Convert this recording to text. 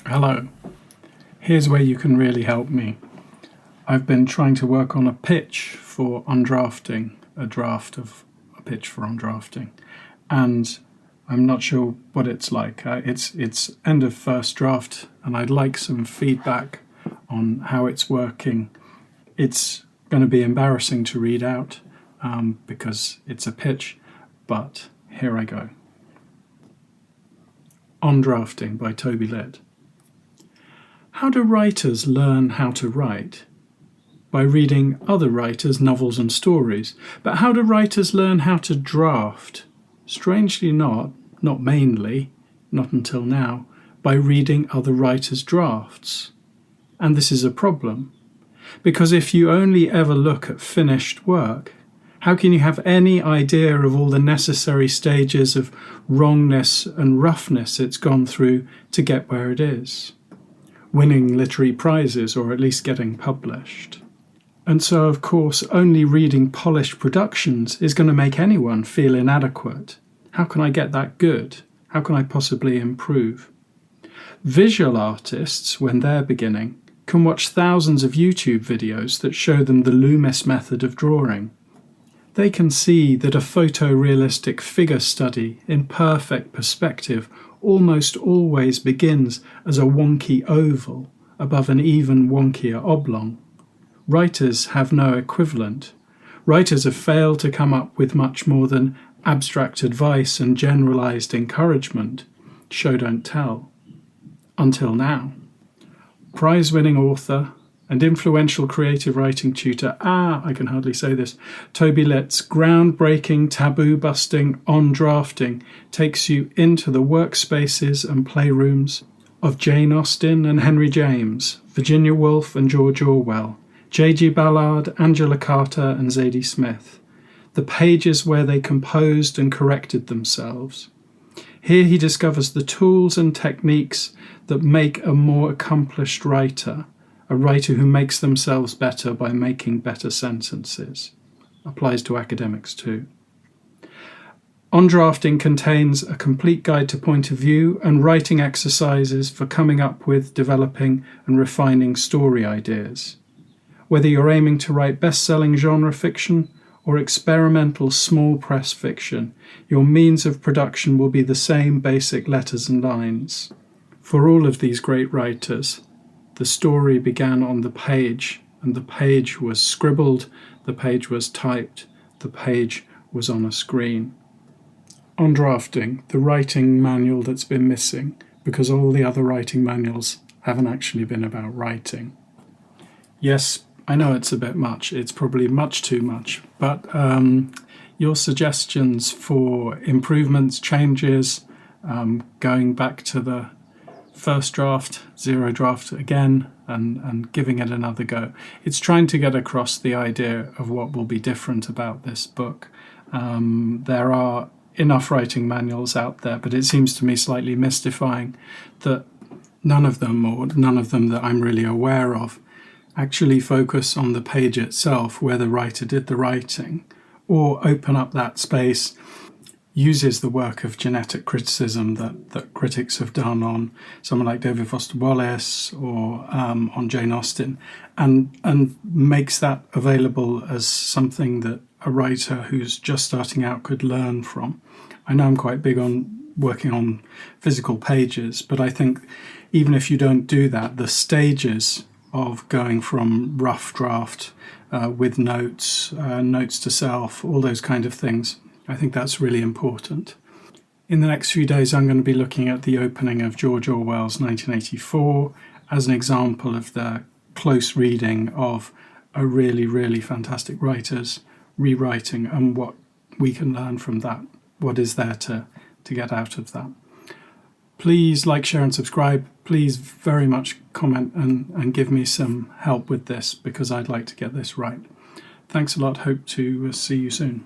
Hello. Here's where you can really help me. I've been trying to work on a pitch for undrafting, a draft of a pitch for undrafting, and I'm not sure what it's like. It's end of first draft, and I'd like some feedback on how it's working. It's going to be embarrassing to read out because it's a pitch, but here I go. On Drafting by Toby Litt. How do writers learn how to write? By reading other writers' novels and stories. But how do writers learn how to draft? Strangely not mainly, not until now, by reading other writers' drafts. And this is a problem, because if you only ever look at finished work, how can you have any idea of all the necessary stages of wrongness and roughness it's gone through to get where it is? Winning literary prizes, or at least getting published. And so, of course, only reading polished productions is going to make anyone feel inadequate. How can I get that good? How can I possibly improve? Visual artists, when they're beginning, can watch thousands of YouTube videos that show them the Loomis method of drawing. They can see that a photorealistic figure study in perfect perspective almost always begins as a wonky oval above an even wonkier oblong. Writers have no equivalent. Writers have failed to come up with much more than abstract advice and generalized encouragement. Show don't tell. Until now. Prize-winning author and influential creative writing tutor, I can hardly say this, Toby Litt's groundbreaking, taboo-busting On Drafting takes you into the workspaces and playrooms of Jane Austen and Henry James, Virginia Woolf and George Orwell, J.G. Ballard, Angela Carter and Zadie Smith, the pages where they composed and corrected themselves. Here he discovers the tools and techniques that make a more accomplished writer, a writer who makes themselves better by making better sentences. Applies to academics too. On Drafting contains a complete guide to point of view and writing exercises for coming up with, developing and refining story ideas. Whether you're aiming to write best-selling genre fiction or experimental small press fiction, your means of production will be the same basic letters and lines. For all of these great writers, the story began on the page, and the page was scribbled, the page was typed, the page was on a screen. On Drafting, the writing manual that's been missing, because all the other writing manuals haven't actually been about writing. Yes, I know it's a bit much, it's probably much too much, but your suggestions for improvements, changes, going back to the first draft, zero draft again, and giving it another go. It's trying to get across the idea of what will be different about this book. There are enough writing manuals out there, but it seems to me slightly mystifying that none of them, or none of them that I'm really aware of, actually focus on the page itself where the writer did the writing, or open up that space, uses the work of genetic criticism that critics have done on someone like David Foster Wallace or on Jane Austen, and makes that available as something that a writer who's just starting out could learn from. I know I'm quite big on working on physical pages, but I think even if you don't do that, the stages of going from rough draft with notes, notes to self, all those kind of things, I think that's really important. In the next few days, I'm going to be looking at the opening of George Orwell's 1984 as an example of the close reading of a really, really fantastic writer's rewriting and what we can learn from that. What is there to get out of that? Please like, share and subscribe. Please very much comment and give me some help with this, because I'd like to get this right. Thanks a lot. Hope to see you soon.